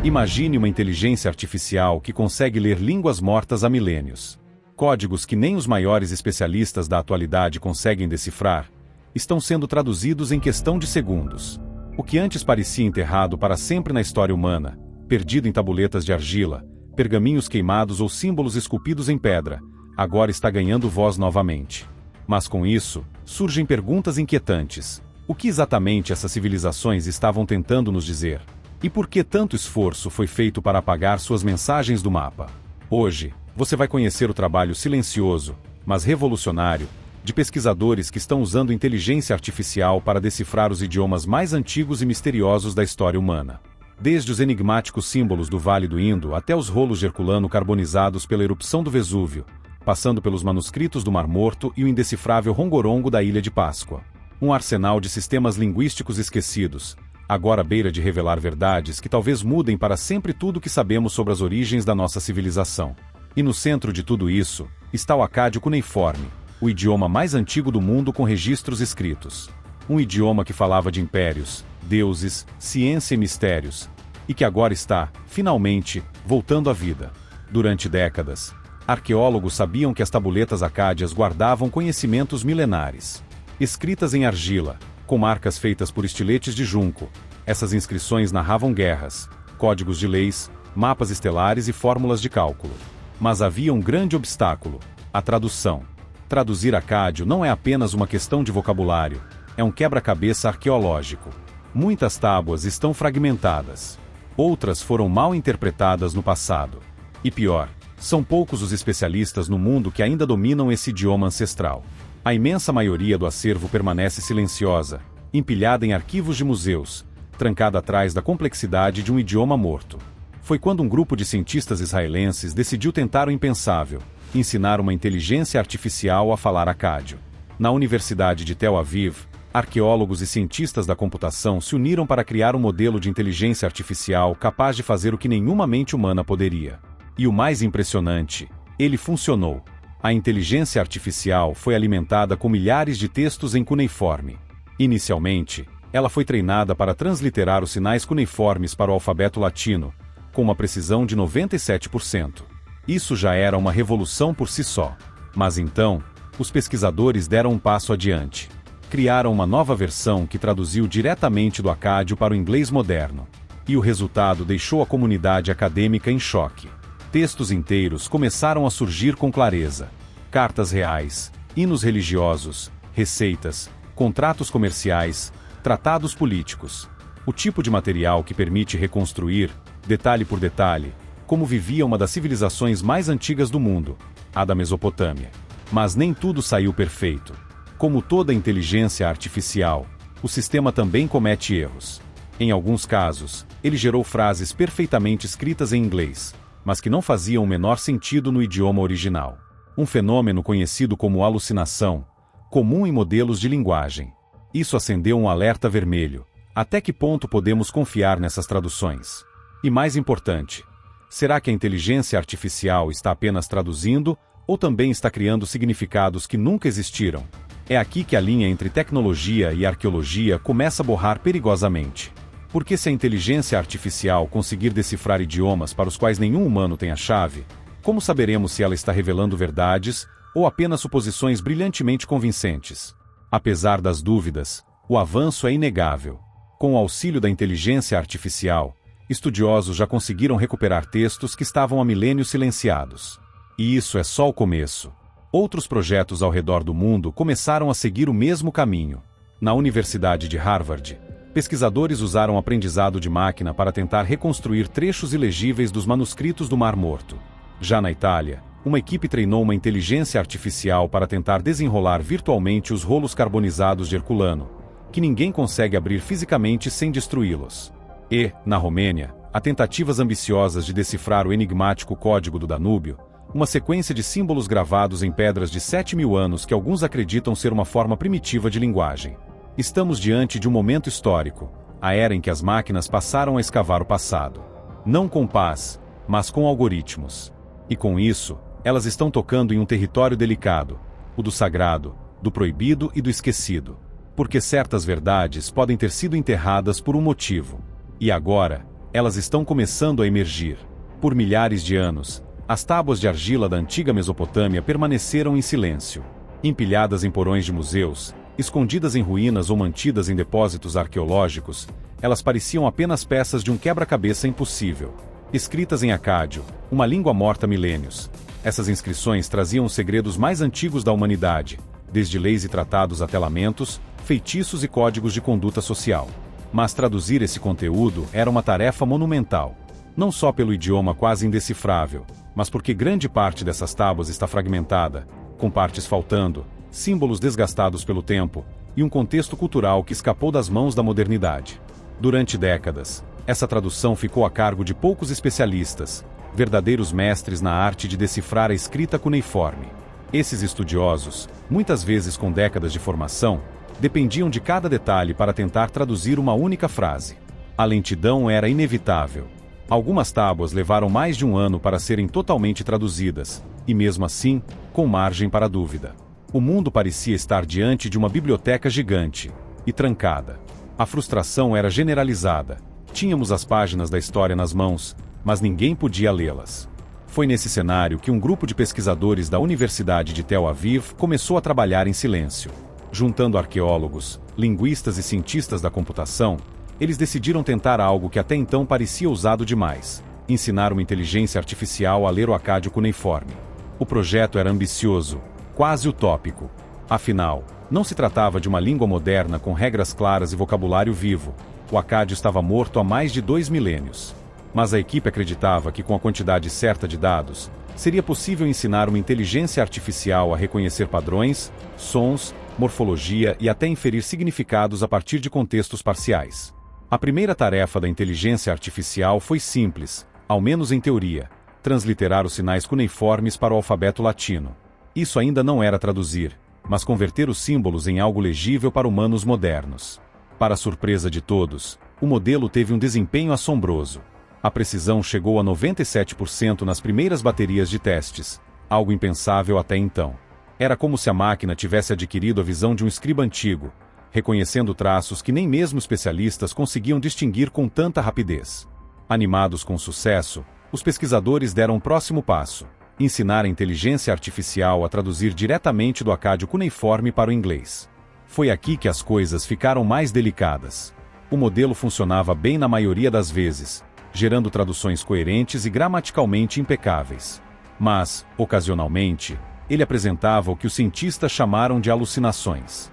Imagine uma inteligência artificial que consegue ler línguas mortas há milênios. Códigos que nem os maiores especialistas da atualidade conseguem decifrar, estão sendo traduzidos em questão de segundos. O que antes parecia enterrado para sempre na história humana, perdido em tabuletas de argila, pergaminhos queimados ou símbolos esculpidos em pedra, agora está ganhando voz novamente. Mas com isso, surgem perguntas inquietantes. O que exatamente essas civilizações estavam tentando nos dizer? E por que tanto esforço foi feito para apagar suas mensagens do mapa? Hoje, você vai conhecer o trabalho silencioso, mas revolucionário, de pesquisadores que estão usando inteligência artificial para decifrar os idiomas mais antigos e misteriosos da história humana. Desde os enigmáticos símbolos do Vale do Indo até os rolos de Herculano carbonizados pela erupção do Vesúvio, passando pelos manuscritos do Mar Morto e o indecifrável rongorongo da Ilha de Páscoa. Um arsenal de sistemas linguísticos esquecidos, agora à beira de revelar verdades que talvez mudem para sempre tudo o que sabemos sobre as origens da nossa civilização. E no centro de tudo isso, está o acádio cuneiforme, o idioma mais antigo do mundo com registros escritos. Um idioma que falava de impérios, deuses, ciência e mistérios, e que agora está, finalmente, voltando à vida. Durante décadas, arqueólogos sabiam que as tabuletas acádias guardavam conhecimentos milenares. Escritas em argila, com marcas feitas por estiletes de junco, essas inscrições narravam guerras, códigos de leis, mapas estelares e fórmulas de cálculo. Mas havia um grande obstáculo: a tradução. Traduzir acádio não é apenas uma questão de vocabulário, é um quebra-cabeça arqueológico. Muitas tábuas estão fragmentadas. Outras foram mal interpretadas no passado. E pior, são poucos os especialistas no mundo que ainda dominam esse idioma ancestral. A imensa maioria do acervo permanece silenciosa, empilhada em arquivos de museus, trancada atrás da complexidade de um idioma morto. Foi quando um grupo de cientistas israelenses decidiu tentar o impensável: ensinar uma inteligência artificial a falar acádio. Na Universidade de Tel Aviv, arqueólogos e cientistas da computação se uniram para criar um modelo de inteligência artificial capaz de fazer o que nenhuma mente humana poderia. E o mais impressionante, ele funcionou. A inteligência artificial foi alimentada com milhares de textos em cuneiforme. Inicialmente, ela foi treinada para transliterar os sinais cuneiformes para o alfabeto latino, com uma precisão de 97%. Isso já era uma revolução por si só. Mas então, os pesquisadores deram um passo adiante. Criaram uma nova versão que traduziu diretamente do acádio para o inglês moderno. E o resultado deixou a comunidade acadêmica em choque. Textos inteiros começaram a surgir com clareza. Cartas reais, hinos religiosos, receitas, contratos comerciais, tratados políticos. O tipo de material que permite reconstruir, detalhe por detalhe, como vivia uma das civilizações mais antigas do mundo, a da Mesopotâmia. Mas nem tudo saiu perfeito. Como toda inteligência artificial, o sistema também comete erros. Em alguns casos, ele gerou frases perfeitamente escritas em inglês, mas que não faziam o menor sentido no idioma original. Um fenômeno conhecido como alucinação, comum em modelos de linguagem. Isso acendeu um alerta vermelho. Até que ponto podemos confiar nessas traduções? E mais importante, será que a inteligência artificial está apenas traduzindo, ou também está criando significados que nunca existiram? É aqui que a linha entre tecnologia e arqueologia começa a borrar perigosamente. Porque se a inteligência artificial conseguir decifrar idiomas para os quais nenhum humano tem a chave, como saberemos se ela está revelando verdades ou apenas suposições brilhantemente convincentes? Apesar das dúvidas, o avanço é inegável. Com o auxílio da inteligência artificial, estudiosos já conseguiram recuperar textos que estavam há milênios silenciados. E isso é só o começo. Outros projetos ao redor do mundo começaram a seguir o mesmo caminho. Na Universidade de Harvard, pesquisadores usaram aprendizado de máquina para tentar reconstruir trechos ilegíveis dos manuscritos do Mar Morto. Já na Itália, uma equipe treinou uma inteligência artificial para tentar desenrolar virtualmente os rolos carbonizados de Herculano, que ninguém consegue abrir fisicamente sem destruí-los. E, na Romênia, há tentativas ambiciosas de decifrar o enigmático Código do Danúbio, uma sequência de símbolos gravados em pedras de 7.000 anos que alguns acreditam ser uma forma primitiva de linguagem. Estamos diante de um momento histórico, a era em que as máquinas passaram a escavar o passado. Não com paz, mas com algoritmos. E com isso, elas estão tocando em um território delicado, o do sagrado, do proibido e do esquecido. Porque certas verdades podem ter sido enterradas por um motivo. E agora, Elas estão começando a emergir. Por milhares de anos, as tábuas de argila da antiga Mesopotâmia permaneceram em silêncio. Empilhadas em porões de museus, escondidas em ruínas ou mantidas em depósitos arqueológicos, elas pareciam apenas peças de um quebra-cabeça impossível. Escritas em acádio, uma língua morta há milênios, essas inscrições traziam os segredos mais antigos da humanidade, desde leis e tratados até lamentos, feitiços e códigos de conduta social. Mas traduzir esse conteúdo era uma tarefa monumental. Não só pelo idioma quase indecifrável, mas porque grande parte dessas tábuas está fragmentada, com partes faltando, símbolos desgastados pelo tempo, e um contexto cultural que escapou das mãos da modernidade. Durante décadas, essa tradução ficou a cargo de poucos especialistas, verdadeiros mestres na arte de decifrar a escrita cuneiforme. Esses estudiosos, muitas vezes com décadas de formação, dependiam de cada detalhe para tentar traduzir uma única frase. A lentidão era inevitável. Algumas tábuas levaram mais de um ano para serem totalmente traduzidas, e mesmo assim, com margem para dúvida. O mundo parecia estar diante de uma biblioteca gigante e trancada. A frustração era generalizada. Tínhamos as páginas da história nas mãos, mas ninguém podia lê-las. Foi nesse cenário que um grupo de pesquisadores da Universidade de Tel Aviv começou a trabalhar em silêncio. Juntando arqueólogos, linguistas e cientistas da computação, eles decidiram tentar algo que até então parecia ousado demais: ensinar uma inteligência artificial a ler o acádio cuneiforme. O projeto era ambicioso, quase utópico. Afinal, não se tratava de uma língua moderna com regras claras e vocabulário vivo. O acádio estava morto há mais de 2 milênios. Mas a equipe acreditava que com a quantidade certa de dados, seria possível ensinar uma inteligência artificial a reconhecer padrões, sons, morfologia e até inferir significados a partir de contextos parciais. A primeira tarefa da inteligência artificial foi simples, ao menos em teoria: transliterar os sinais cuneiformes para o alfabeto latino. Isso ainda não era traduzir, mas converter os símbolos em algo legível para humanos modernos. Para a surpresa de todos, o modelo teve um desempenho assombroso. A precisão chegou a 97% nas primeiras baterias de testes, algo impensável até então. Era como se a máquina tivesse adquirido a visão de um escriba antigo, reconhecendo traços que nem mesmo especialistas conseguiam distinguir com tanta rapidez. Animados com o sucesso, os pesquisadores deram um próximo passo: ensinar a inteligência artificial a traduzir diretamente do acádio cuneiforme para o inglês. Foi aqui que as coisas ficaram mais delicadas. O modelo funcionava bem na maioria das vezes, gerando traduções coerentes e gramaticalmente impecáveis. Mas, ocasionalmente, ele apresentava o que os cientistas chamaram de alucinações.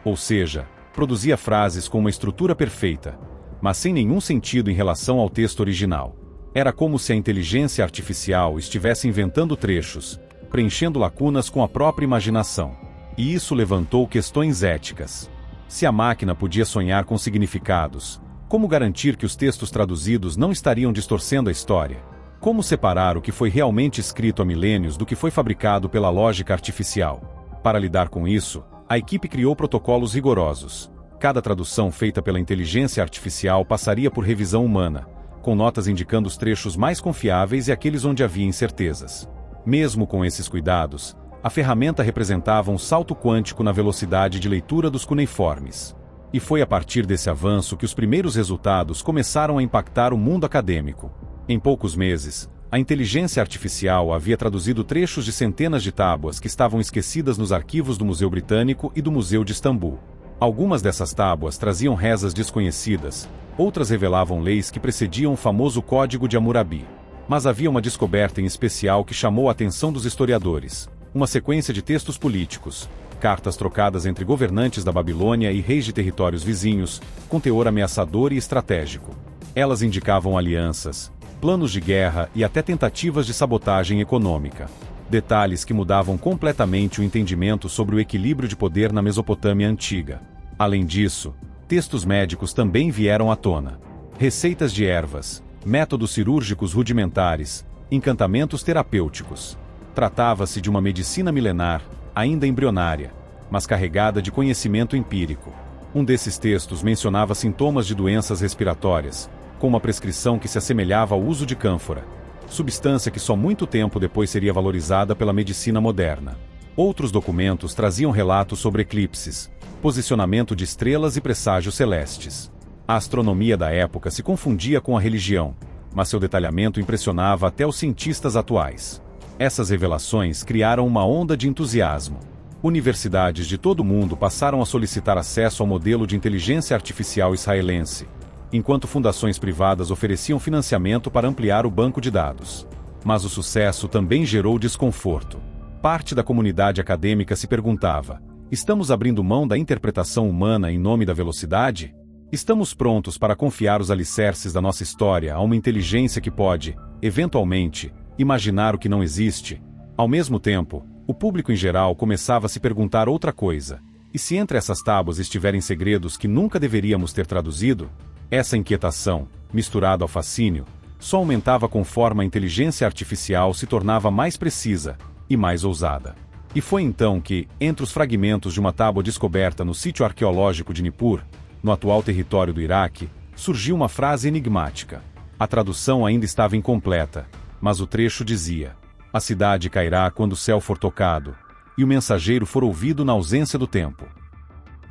Ou seja, produzia frases com uma estrutura perfeita, mas sem nenhum sentido em relação ao texto original. Era como se a inteligência artificial estivesse inventando trechos, preenchendo lacunas com a própria imaginação. E isso levantou questões éticas. Se a máquina podia sonhar com significados, como garantir que os textos traduzidos não estariam distorcendo a história? Como separar o que foi realmente escrito há milênios do que foi fabricado pela lógica artificial? Para lidar com isso, a equipe criou protocolos rigorosos. Cada tradução feita pela inteligência artificial passaria por revisão humana, com notas indicando os trechos mais confiáveis e aqueles onde havia incertezas. Mesmo com esses cuidados, a ferramenta representava um salto quântico na velocidade de leitura dos cuneiformes. E foi a partir desse avanço que os primeiros resultados começaram a impactar o mundo acadêmico. Em poucos meses, a inteligência artificial havia traduzido trechos de centenas de tábuas que estavam esquecidas nos arquivos do Museu Britânico e do Museu de Istambul. Algumas dessas tábuas traziam rezas desconhecidas, outras revelavam leis que precediam o famoso Código de Hammurabi. Mas havia uma descoberta em especial que chamou a atenção dos historiadores: uma sequência de textos políticos, cartas trocadas entre governantes da Babilônia e reis de territórios vizinhos, com teor ameaçador e estratégico. Elas indicavam alianças, planos de guerra e até tentativas de sabotagem econômica. Detalhes que mudavam completamente o entendimento sobre o equilíbrio de poder na Mesopotâmia antiga. Além disso, textos médicos também vieram à tona. Receitas de ervas, métodos cirúrgicos rudimentares, encantamentos terapêuticos. Tratava-se de uma medicina milenar, ainda embrionária, mas carregada de conhecimento empírico. Um desses textos mencionava sintomas de doenças respiratórias, com uma prescrição que se assemelhava ao uso de cânfora, substância que só muito tempo depois seria valorizada pela medicina moderna. Outros documentos traziam relatos sobre eclipses, posicionamento de estrelas e presságios celestes. A astronomia da época se confundia com a religião, mas seu detalhamento impressionava até os cientistas atuais. Essas revelações criaram uma onda de entusiasmo. Universidades de todo o mundo passaram a solicitar acesso ao modelo de inteligência artificial israelense, enquanto fundações privadas ofereciam financiamento para ampliar o banco de dados. Mas o sucesso também gerou desconforto. Parte da comunidade acadêmica se perguntava: estamos abrindo mão da interpretação humana em nome da velocidade? Estamos prontos para confiar os alicerces da nossa história a uma inteligência que pode, eventualmente, imaginar o que não existe? Ao mesmo tempo, o público em geral começava a se perguntar outra coisa: e se entre essas tábuas estiverem segredos que nunca deveríamos ter traduzido? Essa inquietação, misturada ao fascínio, só aumentava conforme a inteligência artificial se tornava mais precisa e mais ousada. E foi então que, entre os fragmentos de uma tábua descoberta no sítio arqueológico de Nippur, no atual território do Iraque, surgiu uma frase enigmática. A tradução ainda estava incompleta, mas o trecho dizia: a cidade cairá quando o céu for tocado, e o mensageiro for ouvido na ausência do tempo.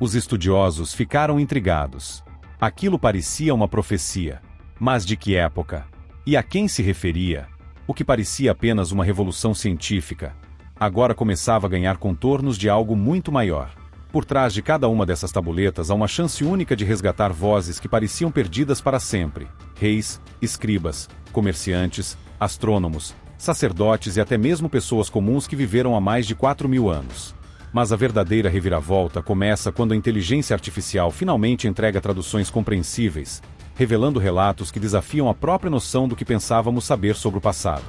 Os estudiosos ficaram intrigados. Aquilo parecia uma profecia. Mas de que época? E a quem se referia? O que parecia apenas uma revolução científica, agora começava a ganhar contornos de algo muito maior. Por trás de cada uma dessas tabuletas há uma chance única de resgatar vozes que pareciam perdidas para sempre. Reis, escribas, comerciantes, astrônomos, sacerdotes e até mesmo pessoas comuns que viveram há mais de 4.000 anos. Mas a verdadeira reviravolta começa quando a inteligência artificial finalmente entrega traduções compreensíveis, revelando relatos que desafiam a própria noção do que pensávamos saber sobre o passado.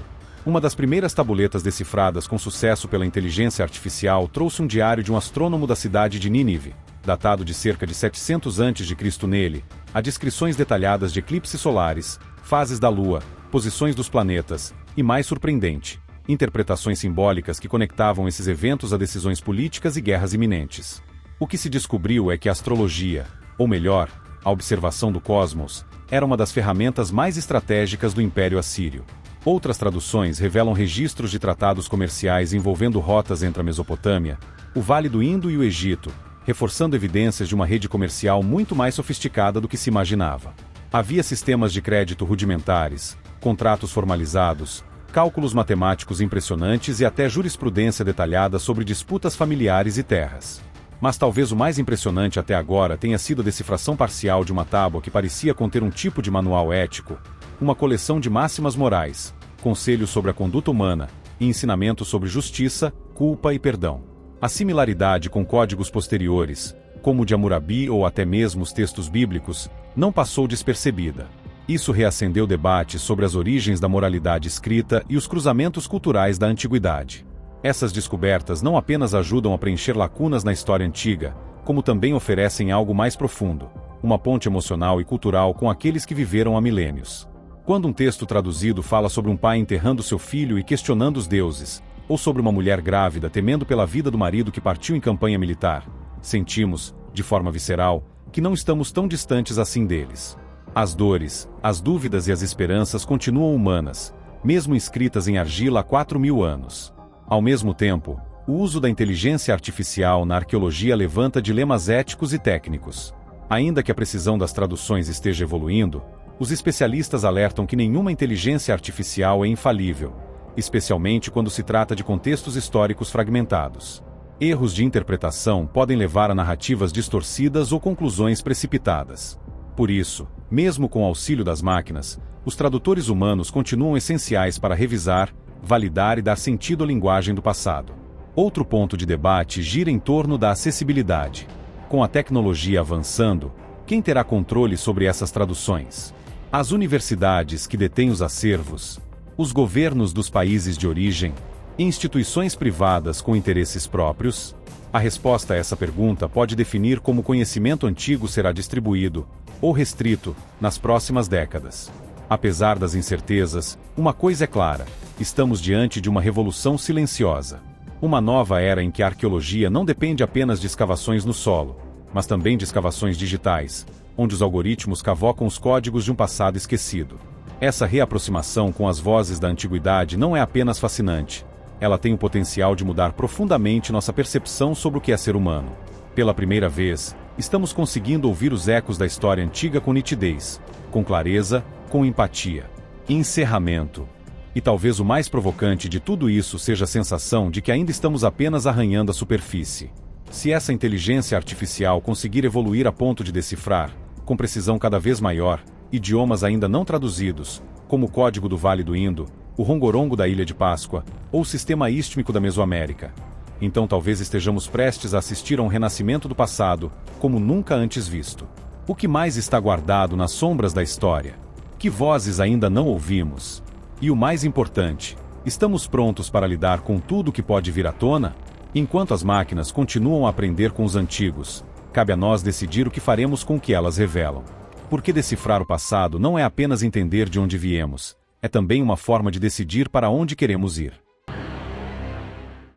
Uma das primeiras tabuletas decifradas com sucesso pela inteligência artificial trouxe um diário de um astrônomo da cidade de Nínive, datado de cerca de 700 a.C. Nele, há descrições detalhadas de eclipses solares, fases da Lua, posições dos planetas, e mais surpreendente, interpretações simbólicas que conectavam esses eventos a decisões políticas e guerras iminentes. O que se descobriu é que a astrologia, ou melhor, a observação do cosmos, era uma das ferramentas mais estratégicas do Império Assírio. Outras traduções revelam registros de tratados comerciais envolvendo rotas entre a Mesopotâmia, o Vale do Indo e o Egito, reforçando evidências de uma rede comercial muito mais sofisticada do que se imaginava. Havia sistemas de crédito rudimentares, contratos formalizados, cálculos matemáticos impressionantes e até jurisprudência detalhada sobre disputas familiares e terras. Mas talvez o mais impressionante até agora tenha sido a decifração parcial de uma tábua que parecia conter um tipo de manual ético, uma coleção de máximas morais, conselhos sobre a conduta humana e ensinamentos sobre justiça, culpa e perdão. A similaridade com códigos posteriores, como o de Hammurabi ou até mesmo os textos bíblicos, não passou despercebida. Isso reacendeu debates sobre as origens da moralidade escrita e os cruzamentos culturais da antiguidade. Essas descobertas não apenas ajudam a preencher lacunas na história antiga, como também oferecem algo mais profundo, uma ponte emocional e cultural com aqueles que viveram há milênios. Quando um texto traduzido fala sobre um pai enterrando seu filho e questionando os deuses, ou sobre uma mulher grávida temendo pela vida do marido que partiu em campanha militar, sentimos, de forma visceral, que não estamos tão distantes assim deles. As dores, as dúvidas e as esperanças continuam humanas, mesmo escritas em argila há 4.000 anos. Ao mesmo tempo, o uso da inteligência artificial na arqueologia levanta dilemas éticos e técnicos. Ainda que a precisão das traduções esteja evoluindo, os especialistas alertam que nenhuma inteligência artificial é infalível, especialmente quando se trata de contextos históricos fragmentados. Erros de interpretação podem levar a narrativas distorcidas ou conclusões precipitadas. Por isso, mesmo com o auxílio das máquinas, os tradutores humanos continuam essenciais para revisar, validar e dar sentido à linguagem do passado. Outro ponto de debate gira em torno da acessibilidade. Com a tecnologia avançando, quem terá controle sobre essas traduções? As universidades que detêm os acervos? Os governos dos países de origem? Instituições privadas com interesses próprios? A resposta a essa pergunta pode definir como o conhecimento antigo será distribuído, ou restrito, nas próximas décadas. Apesar das incertezas, uma coisa é clara: estamos diante de uma revolução silenciosa. Uma nova era em que a arqueologia não depende apenas de escavações no solo, mas também de escavações digitais, onde os algoritmos cavocam os códigos de um passado esquecido. Essa reaproximação com as vozes da antiguidade não é apenas fascinante, ela tem o potencial de mudar profundamente nossa percepção sobre o que é ser humano. Pela primeira vez, Estamos conseguindo ouvir os ecos da história antiga com nitidez, com clareza, com empatia. Encerramento. E talvez o mais provocante de tudo isso seja a sensação de que ainda estamos apenas arranhando a superfície. Se essa inteligência artificial conseguir evoluir a ponto de decifrar, com precisão cada vez maior, idiomas ainda não traduzidos, como o código do Vale do Indo, o rongorongo da Ilha de Páscoa, ou o sistema ístmico da Mesoamérica, então talvez estejamos prestes a assistir a um renascimento do passado, como nunca antes visto. O que mais está guardado nas sombras da história? Que vozes ainda não ouvimos? E o mais importante, estamos prontos para lidar com tudo que pode vir à tona? Enquanto as máquinas continuam a aprender com os antigos, cabe a nós decidir o que faremos com o que elas revelam. Porque decifrar o passado não é apenas entender de onde viemos, é também uma forma de decidir para onde queremos ir.